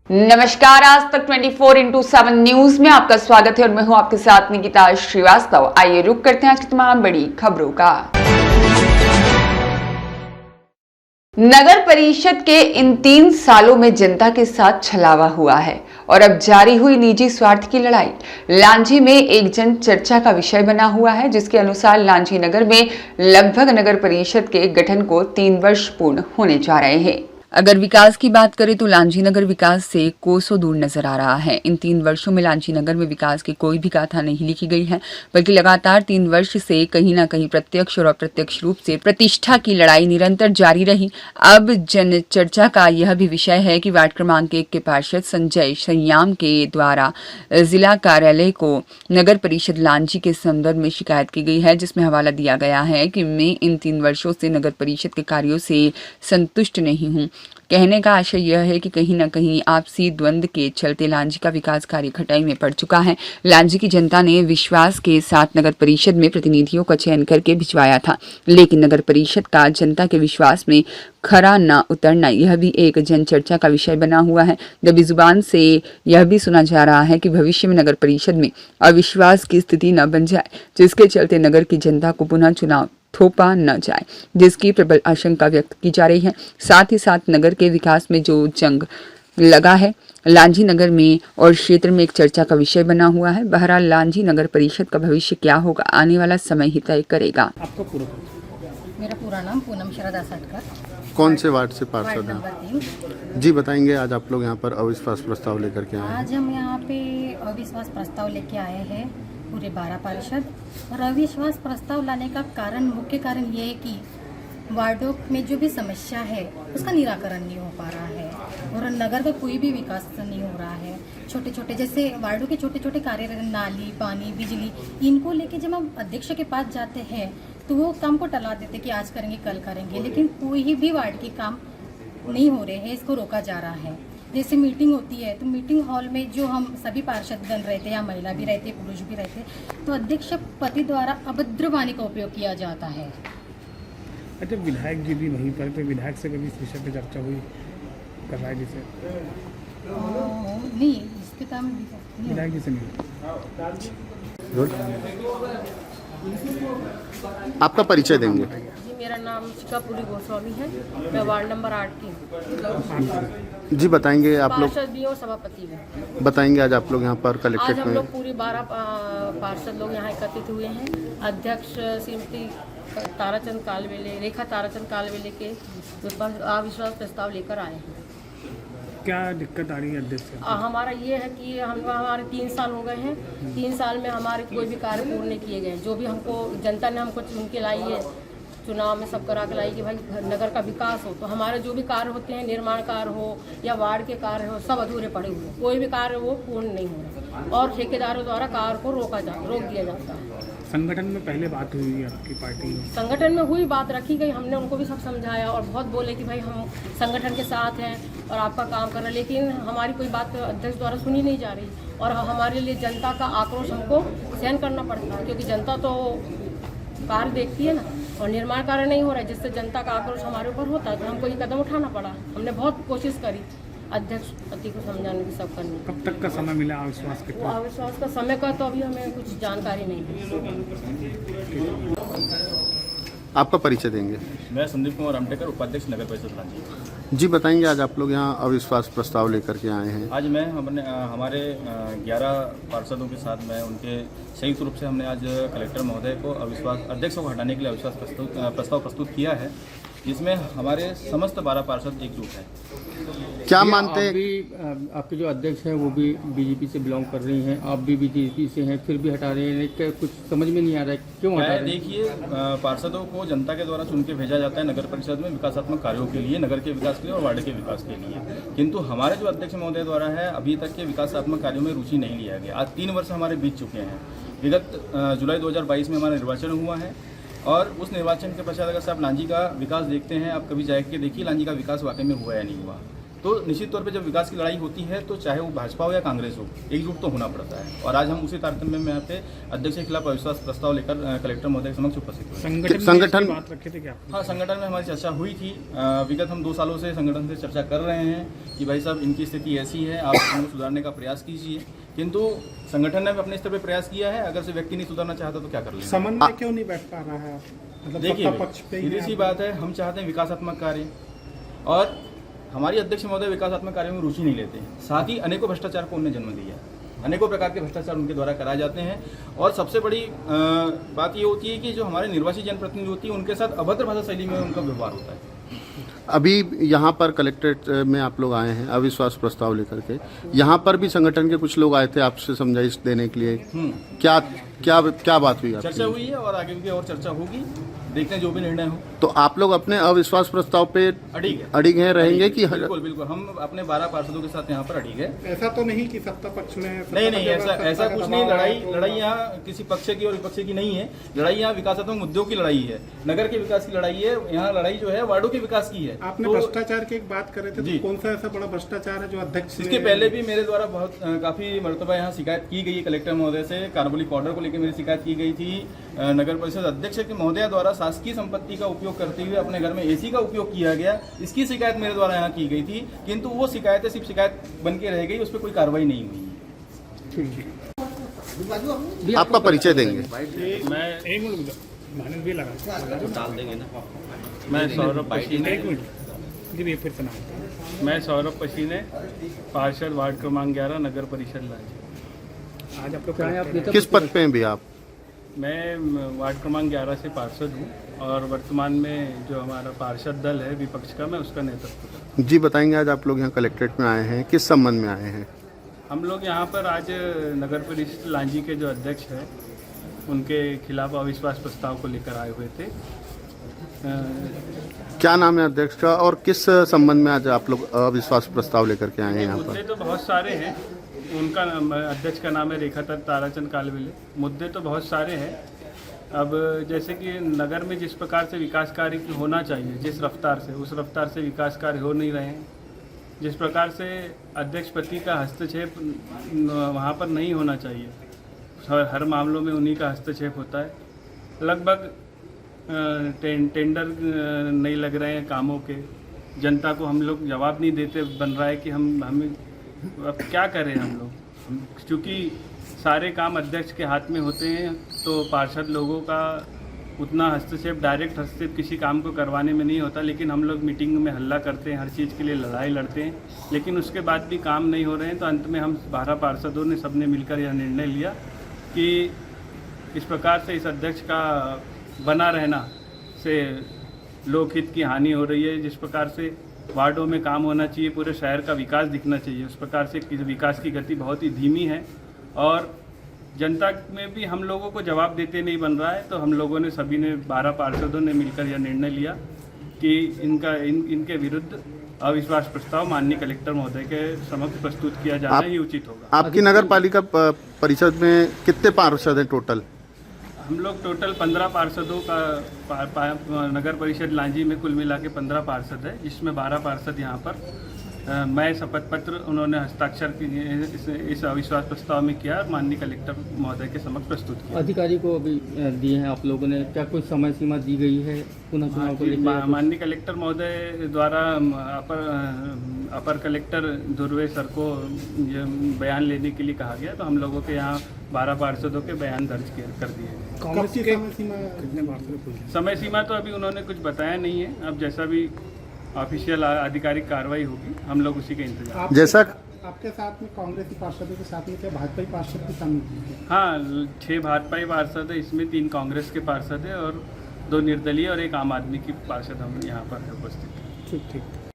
नमस्कार, आज तक 24/7 न्यूज में आपका स्वागत है और मैं हूं आपके साथ निकिता श्रीवास्तव। आइए रुक करते हैं आज की तमाम बड़ी खबरों का। नगर परिषद के इन 3 सालों में जनता के साथ छलावा हुआ है और अब जारी हुई निजी स्वार्थ की लड़ाई लांजी में एक जन चर्चा का विषय बना हुआ है, जिसके अनुसार लांजी नगर में लगभग नगर परिषद के गठन को 3 वर्ष पूर्ण होने जा रहे हैं। अगर विकास की बात करें तो लांजी नगर विकास से कोसों दूर नजर आ रहा है। इन 3 वर्षों में लांजी नगर में विकास की कोई भी गाथा नहीं लिखी गई है, बल्कि लगातार 3 वर्ष से कहीं ना कहीं प्रत्यक्ष और अप्रत्यक्ष रूप से प्रतिष्ठा की लड़ाई निरंतर जारी रही। अब जन चर्चा का यह भी विषय है कि वार्ड क्रमांक 1 के पार्षद संजय संयाम के द्वारा जिला कार्यालय को नगर परिषद लांजी के संदर्भ में शिकायत की गई है, जिसमें हवाला दिया गया है कि मैं इन 3 वर्षों से नगर परिषद के कार्यों से संतुष्ट नहीं हूँ। कहने का आशय यह है कि कहीं न कहीं आपसी द्वंद्व के चलते लांजी का विकास कार्य खटाई में पड़ चुका है। लांजी की जनता ने विश्वास के साथ नगर परिषद में प्रतिनिधियों का चयन करके भिजवाया था, लेकिन नगर परिषद का जनता के विश्वास में खरा न उतरना यह भी एक जन चर्चा का विषय बना हुआ है। दबी जुबान से यह भी सुना जा रहा है कि भविष्य में नगर परिषद में अविश्वास की स्थिति न बन जाए, जिसके चलते नगर की जनता को पुनः चुनाव थोपा न जाए, जिसकी प्रबल आशंका व्यक्त की जा रही है। साथ ही साथ नगर के विकास में जो जंग लगा है लांजी नगर में और क्षेत्र में एक चर्चा का विषय बना हुआ है। बहरहाल लांजी नगर परिषद का भविष्य क्या होगा, आने वाला समय ही तय करेगा। आपका पूरा मेरा पूरा नाम पूनम श्रद्धा सटकर। कौन से वार्ड से पार्षद वार्ड नंबर हैं? 3। जी बताएंगे, आज आप लोग यहाँ पर अविश्वास प्रस्ताव लेकर के आए हैं। आज हम यहाँ पे अविश्वास प्रस्ताव लेके आए हैं पूरे 12 पार्षद। और अविश्वास प्रस्ताव लाने का कारण, मुख्य कारण ये है कि वार्डों में जो भी समस्या है उसका निराकरण नहीं हो पा रहा है और नगर का कोई भी विकास नहीं हो रहा है। छोटे छोटे जैसे वार्डों के छोटे छोटे कार्य, नाली, पानी, बिजली, इनको लेके जब हम अध्यक्ष के पास जाते हैं तो वो काम को टला देते कि आज करेंगे कल करेंगे, लेकिन कोई भी वार्ड के काम नहीं हो रहे हैं, इसको रोका जा रहा है। जैसे मीटिंग होती है तो मीटिंग हॉल में जो हम सभी पार्षदगण रहते हैं या महिला भी रहते, पुरुष भी रहते, तो अध्यक्ष पति द्वारा अभद्र वाणी का उपयोग किया जाता है। अच्छा, विधायक जी भी वहीं पर, तो विधायक से कभी इस विषय पर चर्चा हुई कर रहा है जिसे नहीं, इसके काम विधायक जी से नहीं। आपका परिचय देंगे? जी, मेरा नाम शिकापुरी गोस्वामी है। मैं वार्ड नंबर 8 की जी बताएंगे, आप लोग पार्षद भी और सभापति भी। बताएंगे आज आप लोग यहाँ पर आज कलेक्ट्रेट हम में लोग पूरी 12 पार्षद लोग यहाँ एकत्रित हुए हैं। अध्यक्ष श्रीमती ताराचंद कालवेले, रेखा ताराचंद कालवेले के अविश्वास प्रस्ताव लेकर आए हैं। क्या दिक्कत आ रही है अध्यक्ष? हमारा ये है कि हमारे 3 साल हो गए हैं। 3 साल में हमारे कोई भी कार्य पूर्ण नहीं किए गए। जो भी हमको जनता ने हमको चुन के लाई है, चुनाव में सब करा के लाई कि भाई नगर का विकास हो, तो हमारे जो भी कार्य होते हैं, निर्माण कार्य हो या वार्ड के कार्य हो, सब अधूरे पड़े हुए। कोई भी कार्य वो पूर्ण नहीं हो रहा और ठेकेदारों द्वारा कार्य को रोक दिया जाता है। संगठन में पहले बात हुई है आपकी पार्टी में? संगठन में हुई, बात रखी गई, हमने उनको भी सब समझाया और बहुत बोले कि भाई हम संगठन के साथ हैं और आपका काम कर रहे हैं, लेकिन हमारी कोई बात अध्यक्ष द्वारा सुनी नहीं जा रही और हमारे लिए जनता का आक्रोश हमको सहन करना पड़ता है, क्योंकि जनता तो कार्य देखती है ना, और निर्माण कार्य नहीं हो रहा है, जिससे जनता का आक्रोश हमारे ऊपर होता है। तो हमको ये कदम उठाना पड़ा। हमने बहुत कोशिश करी अध्यक्ष पति को समझाने की, सब करने। कब तक का समय मिला अविश्वास के? अविश्वास का समय का तो अभी हमें कुछ जानकारी नहीं है। आपका परिचय देंगे? मैं संदीप कुमार अमटेकर, उपाध्यक्ष नगर परिषद लांजी। जी बताएंगे, आज आप लोग यहाँ अविश्वास प्रस्ताव लेकर के आए हैं। आज मैं हमारे 11 पार्षदों के साथ मैं उनके संयुक्त रूप से हमने आज कलेक्टर महोदय को अविश्वास अध्यक्ष को हटाने के लिए अविश्वास प्रस्ताव प्रस्तुत किया है, जिसमें हमारे समस्त 12 पार्षद एकजुट हैं। क्या मानते हैं? आपके जो अध्यक्ष हैं वो भी बीजेपी से बिलोंग कर रही हैं, आप भी बीजेपी से हैं, फिर भी हटा रहे हैं, क्या कुछ समझ में नहीं आ रहा है, क्यों हटा रहे हैं? देखिए, पार्षदों को जनता के द्वारा चुन के भेजा जाता है नगर परिषद में विकासात्मक कार्यों के लिए, नगर के विकास के लिए और वार्ड के विकास के लिए, किंतु हमारे जो अध्यक्ष महोदय द्वारा है अभी तक के विकासात्मक कार्यों में रुचि नहीं लिया गया। आज 3 वर्ष हमारे बीत चुके हैं। विगत जुलाई 2022 में हमारा निर्वाचन हुआ है और उस निर्वाचन के पश्चात अगर से आप लांजी का विकास देखते हैं, आप कभी जाके देखिए लांजी का विकास वाकई में हुआ या नहीं हुआ। तो निश्चित तौर पे जब विकास की लड़ाई होती है तो चाहे वो भाजपा हो या कांग्रेस हो, एकजुट तो होना पड़ता है। और आज हम उसी तारतम्य में यहाँ पे अध्यक्ष के खिलाफ अविश्वास प्रस्ताव लेकर कलेक्टर महोदय के समक्ष उपस्थित हुए। संगठन में बात रखे थे क्या? हाँ, संगठन में हमारी चर्चा हुई थी। विगत हम 2 सालों से संगठन से चर्चा कर रहे हैं कि भाई साहब इनकी स्थिति ऐसी है, आप इनको सुधारने का प्रयास कीजिए। किंतु संगठन ने अपने स्तर पर प्रयास किया है, अगर से व्यक्ति नहीं सुधरना चाहता तो क्या कर लेंगे। समन्वय क्यों नहीं बैठ पा रहा है? मतलब देखिए, सत्ता पक्ष पे ही सीधी सी बात है, हम चाहते हैं विकासात्मक कार्य, और हमारी अध्यक्ष महोदय विकासात्मक कार्यों में रुचि नहीं लेते हैं। साथ ही अनेकों भ्रष्टाचार को उन्होंने जन्म दिया है, अनेकों प्रकार के भ्रष्टाचार उनके द्वारा कराए जाते हैं। और सबसे बड़ी बात ये होती है कि जो हमारे निर्वाचित जनप्रतिनिधि होती है उनके साथ अभद्र भाषा शैली में उनका व्यवहार होता है। अभी यहाँ पर कलेक्ट्रेट में आप लोग आए हैं अविश्वास प्रस्ताव लेकर के, यहाँ पर भी संगठन के कुछ लोग आए थे आपसे समझाइश देने के लिए। क्या क्या क्या बात हुई? चर्चा हुई है और आगे भी और चर्चा होगी, देखते हैं जो भी निर्णय हो। तो आप लोग अपने अविश्वास प्रस्ताव पे अड़िग हैं रहेंगे कि? बिल्कुल बिल्कुल, हम अपने 12 पार्षदों के साथ यहाँ पर अड़िग है। ऐसा तो नहीं कि सत्ता पक्ष में नहीं, ऐसा कुछ नहीं। लड़ाई यहाँ किसी पक्ष की और विपक्ष की नहीं है। लड़ाई यहाँ विकासात्मक मुद्दों की लड़ाई है, नगर के विकास की लड़ाई है। यहाँ लड़ाई जो है वार्डों के विकास की है। आपने भ्रष्टाचार की एक बात कर रहे थे, तो कौन सा ऐसा बड़ा भ्रष्टाचार है जो अध्यक्ष? इसके पहले भी मेरे द्वारा काफी मरतबा यहाँ शिकायत की गई कलेक्टर महोदय से। कार्बोलिक ऑर्डर को लेकर मेरी शिकायत की गई थी। नगर परिषद अध्यक्ष के महोदय द्वारा शासकीय संपत्ति का उपयोग करते हुए अपने घर में एसी का उपयोग किया गया, इसकी शिकायत मेरे द्वारा यहाँ की गई थी। किंतु वो शिकायतें सिर्फ शिकायत बन के रह गई, उस पर कोई कार्रवाई नहीं हुई है। आपका परिचय देंगे? मैं एक मिनट भी लगा डाल देंगे ना। मैं सौरभ पसीने, एक मिनट जी, फिर से नाम। मैं सौरभ पसीने, पार्षद वार्ड क्रमांक 11 नगर परिषद लांजी। आज आप लोग किस पद पे हैं भी आप? मैं वार्ड क्रमांक 11 से पार्षद हूँ और वर्तमान में जो हमारा पार्षद दल है विपक्ष का, मैं उसका नेतृत्व करता हूँ। जी बताएंगे, आज आप लोग यहाँ कलेक्ट्रेट में आए हैं, किस संबंध में आए हैं? हम लोग यहाँ पर आज नगर परिषद लांजी के जो अध्यक्ष हैं उनके खिलाफ अविश्वास प्रस्ताव को लेकर आए हुए थे। क्या नाम है अध्यक्ष का और किस संबंध में आज आप लोग अविश्वास प्रस्ताव लेकर के आए हैं यहाँ मुद्दे पर? तो बहुत सारे हैं। उनका अध्यक्ष का नाम है रेखा ताराचंद कालवेले। मुद्दे तो बहुत सारे हैं। अब जैसे कि नगर में जिस प्रकार से विकास कार्य होना चाहिए, जिस रफ्तार से, उस रफ्तार से विकास कार्य हो नहीं रहे हैं। जिस प्रकार से अध्यक्षपति का हस्तक्षेप वहाँ पर नहीं होना चाहिए, हर मामलों में उन्हीं का हस्तक्षेप होता है। लगभग टेंडर नहीं लग रहे हैं कामों के, जनता को हम लोग जवाब नहीं देते बन रहा है कि हमें अब क्या करें हम लोग। क्योंकि सारे काम अध्यक्ष के हाथ में होते हैं तो पार्षद लोगों का उतना हस्तक्षेप, डायरेक्ट हस्तक्षेप किसी काम को करवाने में नहीं होता। लेकिन हम लोग मीटिंग में हल्ला करते हैं, हर चीज़ के लिए लड़ाई लड़ते हैं, लेकिन उसके बाद भी काम नहीं हो रहे हैं। तो अंत में हम 12 पार्षदों ने सबने मिलकर यह निर्णय लिया कि इस प्रकार से इस अध्यक्ष का बना रहना से लोकहित की हानि हो रही है। जिस प्रकार से वार्डों में काम होना चाहिए, पूरे शहर का विकास दिखना चाहिए, उस प्रकार से विकास की गति बहुत ही धीमी है और जनता में भी हम लोगों को जवाब देते नहीं बन रहा है। तो हम लोगों ने, सभी ने, 12 पार्षदों ने मिलकर यह निर्णय लिया कि इनके विरुद्ध अविश्वास प्रस्ताव माननीय कलेक्टर महोदय के समक्ष प्रस्तुत किया जाना ही उचित होगा। आपकी नगर पालिका परिषद में कितने पार्षद हैं टोटल? हम लोग टोटल 15 पार्षदों का नगर परिषद लांजी में कुल मिला के 15 पार्षद है, जिसमें 12 पार्षद यहाँ पर मैं शपथ पत्र उन्होंने हस्ताक्षर इस अविश्वास प्रस्ताव में किया और माननीय कलेक्टर महोदय के समक्ष प्रस्तुत किया। अधिकारी को अभी दिए हैं आप लोगों ने, क्या कोई समय सीमा दी गई है पुनः चुनाव को लेकर? माननीय कलेक्टर महोदय द्वारा अपर कलेक्टर ध्रुवे सर को बयान लेने के लिए कहा गया, तो हम लोगों के यहाँ 12 पार्षदों के बयान दर्ज कर दिए। कांग्रेस की समय सीमा कितने पार्षद? समय सीमा तो अभी उन्होंने कुछ बताया नहीं है। अब जैसा भी ऑफिशियल आधिकारिक कार्रवाई होगी हम लोग उसी का इंतजार। जैसा आपके साथ में कांग्रेसी पार्षदों के साथ में क्या भाजपा पार्षद भी शामिल हैं? हाँ, 6 भाजपा पार्षद है, इसमें 3 कांग्रेस के पार्षद है और 2 निर्दलीय और 1 आम आदमी की पार्षद हम यहाँ पर उपस्थित हैं। ठीक।